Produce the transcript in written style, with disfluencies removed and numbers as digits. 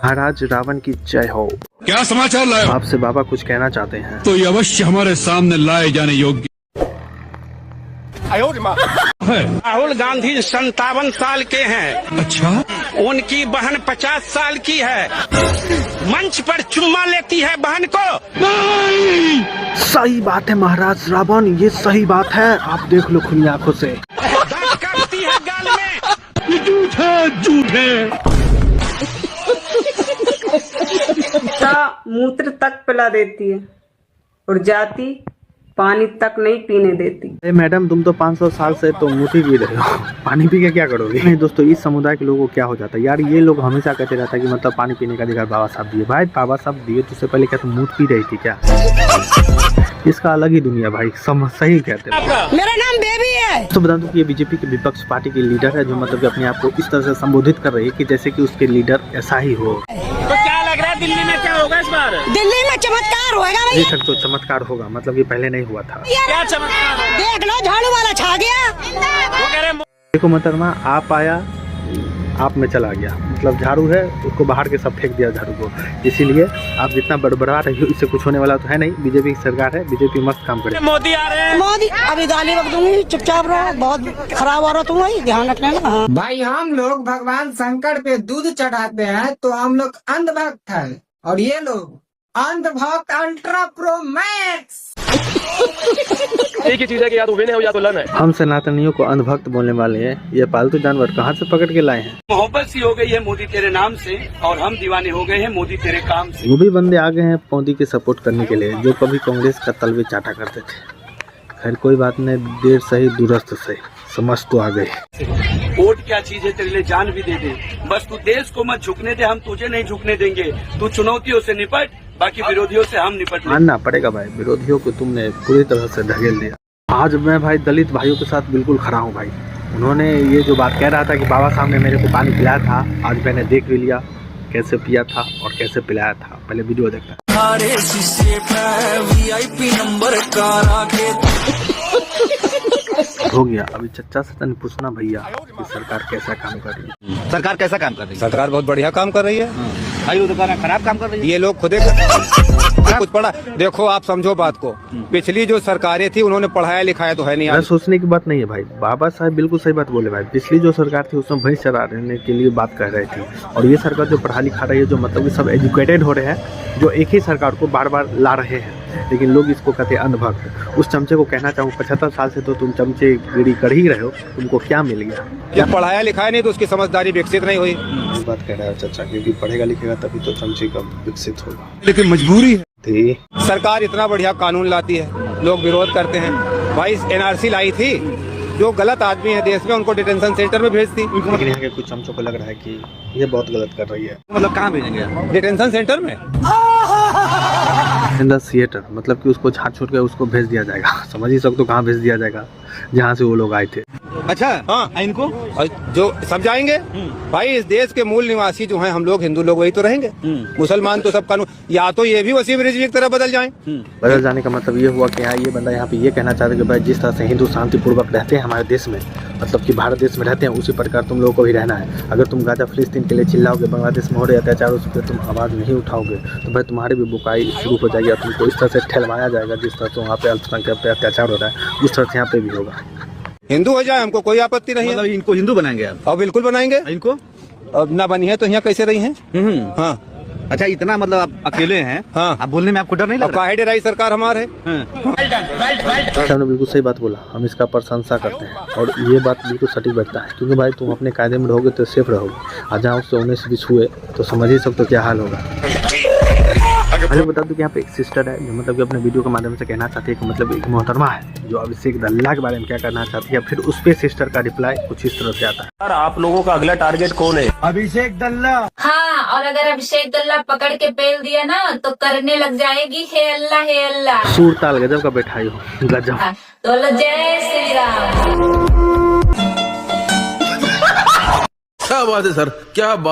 महाराज रावण की जय हो। क्या समाचार लाए? आपसे बाबा कुछ कहना चाहते हैं। तो ये अवश्य हमारे सामने लाए जाने योग्य है। राहुल गांधी 57 साल के हैं। अच्छा, उनकी बहन 50 साल की है। मंच पर चुम्मा लेती है बहन को। सही बात है महाराज रावण, ये सही बात है, आप देख लो खुली आंखों से। दांत काटती है गाल में। ये झूठ है, झूठ है। मूत्र तक पिला देती है और जाती पानी तक नहीं पीने देती। अरे मैडम, तुम तो 500 साल से तो मुठी पी रहे हो, पानी पी के क्या करोगे? नहीं दोस्तों, इस समुदाय के लोगों को क्या हो जाता है यार, ये लोग हमेशा कहते रहता है कि मतलब पानी पीने का अधिकार बाबा साहब दिए। भाई बाबा साहब दिए तो उससे पहले क्या तुम मूठ पी रही थी क्या? इसका अलग ही दुनिया भाई, सही कहते हैं। मेरा नाम बेबी है। तो बता दूं कि ये बीजेपी के विपक्ष पार्टी की लीडर है, जो मतलब कि अपने आप को इस तरह से संबोधित कर रही है कि जैसे कि उसके लीडर ऐसा ही हो। तो क्या लग रहा है दिल्ली में क्या होगा इस बार? दिल्ली में चमत्कार होगा भाई। देख सकते हो, चमत्कार होगा, मतलब ये पहले नहीं हुआ था। क्या चमत्कार होगा? देख लो, झाड़ू वाला छा गया। वो कह रहे देखो मोहतरमा, आप आया, आप में चला गया, मतलब झाड़ू है उसको बाहर के सब फेंक दिया झाड़ू को। इसीलिए आप जितना बड़बड़ा रही हो, इससे कुछ होने वाला तो है नहीं। बीजेपी की सरकार है, बीजेपी मस्त काम करे। मोदी आ रहे हैं। मोदी अभी गाली बक दूंगी, चुपचाप रहो, बहुत खराब हो रहा तुम भाई, ध्यान रख लेना। हाँ। भाई हम लोग भगवान शंकर पे दूध चढ़ाते हैं तो हम लोग अंधभक्त हैं, और ये लोग अंधभक्त अल्ट्रा प्रो मैक्स। एक ही चीज है कि या तो विन है या तो लन है। हम सनातनियों को अंधभक्त बोलने वाले हैं, ये पालतू जानवर कहाँ से पकड़ के लाए हैं? मोहब्बत सी हो गई है मोदी तेरे नाम से, और हम दीवाने हो गए हैं मोदी तेरे काम से। वो भी बंदे आ गए हैं मोदी के सपोर्ट करने के लिए, जो कभी कांग्रेस का तलवे चाटा करते थे। खैर कोई बात नहीं, देर सही दुरुस्त सही, समझ तो आ गए। वोट क्या चीज है, तेरे लिए जान भी दे दे, बस तू देश को मत झुकने दे, हम तुझे नहीं झुकने देंगे। तू चुनौतियों से निपट, बाकी विरोधियों से हम निपट। मानना पड़ेगा भाई, विरोधियों को तुमने पूरी तरह से ढकेल दिया। आज मैं भाई दलित भाइयों के साथ बिल्कुल खड़ा हूँ भाई। उन्होंने ये जो बात कह रहा था कि बाबा साहब ने मेरे को पानी पिलाया था, आज मैंने देख भी लिया कैसे पिया था और कैसे पिलाया था। पहले वीडियो देखता। हो गया, अभी चच्चा से तन पूछना भैया कि सरकार कैसा काम कर रही है। सरकार कैसा काम कर रही है? सरकार बहुत बढ़िया काम कर रही है। भाई वो तो कह रहा है खराब काम कर रही है। ये लोग खुदे कुछ पढ़ा, देखो आप समझो बात को, पिछली जो सरकारें थी उन्होंने पढ़ाया लिखाया तो है नहीं। सोचने की बात नहीं है भाई, बाबा साहब बिल्कुल सही बात बोले भाई। पिछली जो सरकार थी उसमें भैंस चराने के लिए बात कर रही थी, और ये सरकार जो पढ़ा लिखा रही है, जो मतलब सब एजुकेटेड हो रहे हैं, जो एक ही सरकार को बार बार ला रहे हैं, लेकिन लोग इसको कहते हैं अंधभक्त। उस चमचे को कहना चाहूँ 75 साल से तो तुम चमचे गिरी कर ही रहे हो, तुमको क्या मिल गया? जब पढ़ाया लिखाया नहीं तो उसकी समझदारी विकसित नहीं हुई। बात कह रहा है चाचा, क्योंकि पढ़ेगा लिखेगा तभी तो चमचे का विकसित होगा। लेकिन मजबूरी है। सरकार इतना बढ़िया कानून लाती है, लोग विरोध करते हैं। भाई NRC लाई थी, जो गलत आदमी है देश में उनको डिटेंशन सेंटर में भेजती। लेकिन यहाँ के कुछ चमचों को लग रहा है कि ये बहुत गलत कर रही है। मतलब कहाँ भेजेंगे? डिटेंशन सेंटर में, इन द थिएटर, मतलब कि उसको झाड़ छूट के उसको भेज दिया जाएगा। समझ ही सकते हो कहाँ भेज दिया जाएगा, जहाँ से वो लोग आए थे। अच्छा हाँ इनको और जो समझाएंगे भाई, इस देश के मूल निवासी जो हैं हम लोग हिंदू लोग, वही तो रहेंगे। मुसलमान तो सब कानून, या तो ये भी वसीम रिजवी की तरह बदल जाएं। बदल जाने का मतलब ये हुआ कि यहाँ ये बंदा यहाँ पे ये कहना चाहता है कि भाई जिस तरह से हिंदू शांतिपूर्वक रहते हैं हमारे देश में, मतलब कि भारत देश में रहते हैं, उसी प्रकार तुम लोगों को भी रहना है। अगर तुम गाजा फिलिस्तीन के लिए चिल्लाओगे, बांग्लादेश में हो रहे अत्याचार उस पर तुम आवाज़ नहीं उठाओगे, तो भाई तुम्हारी भी बुकाई शुरू हो जाएगी, तुमको इस तरह से ठहलवाया जाएगा। जिस तरह से वहाँ पे अल्पसंख्यक पे अत्याचार हो रहा है, उस तरह से यहाँ पे भी होगा। हिंदू हो जाए हमको कोई आपत्ति नहीं है। मतलब इनको हिंदू बनाएंगे आप? और बिल्कुल बनाएंगे। इनको अब ना बनी है तो यहाँ कैसे रही हैं? हाँ अच्छा, इतना मतलब आप अकेले हैं? हाँ। आप बोलने में आपको डर नहीं लग रहा? काहे डराई सरकार हमारे। हमने बिल्कुल सही बात बोला, हम इसका प्रशंसा करते हैं, और ये बात बिल्कुल सटीक बैठता है, क्योंकि भाई तुम अपने कायदे में रहोगे तो सेफ रहोगे। आज जहाँ उससे 19 भी छुए तो समझ ही सकते हो क्या हाल होगा। पहले बता दूं कि यहाँ पे एक सिस्टर है, जो मतलब कि अपने वीडियो के माध्यम से कहना चाहती है कि मतलब एक मोहतरमा है जो अभिषेक दल्ला के बारे में क्या करना चाहती है। फिर उस पे सिस्टर का रिप्लाई कुछ इस तरह से आता है। सर आप लोगों का अगला टारगेट कौन है? अभिषेक दल्ला। हाँ, और अगर अभिषेक दल्ला पकड़ के पेल दिया ना तो करने लग जाएगी हे अल्लाह हे अल्लाह। सूर ताल गजब का बैठाई हो, गजब। तो जय श्री राम। क्या बात है सर, क्या बात।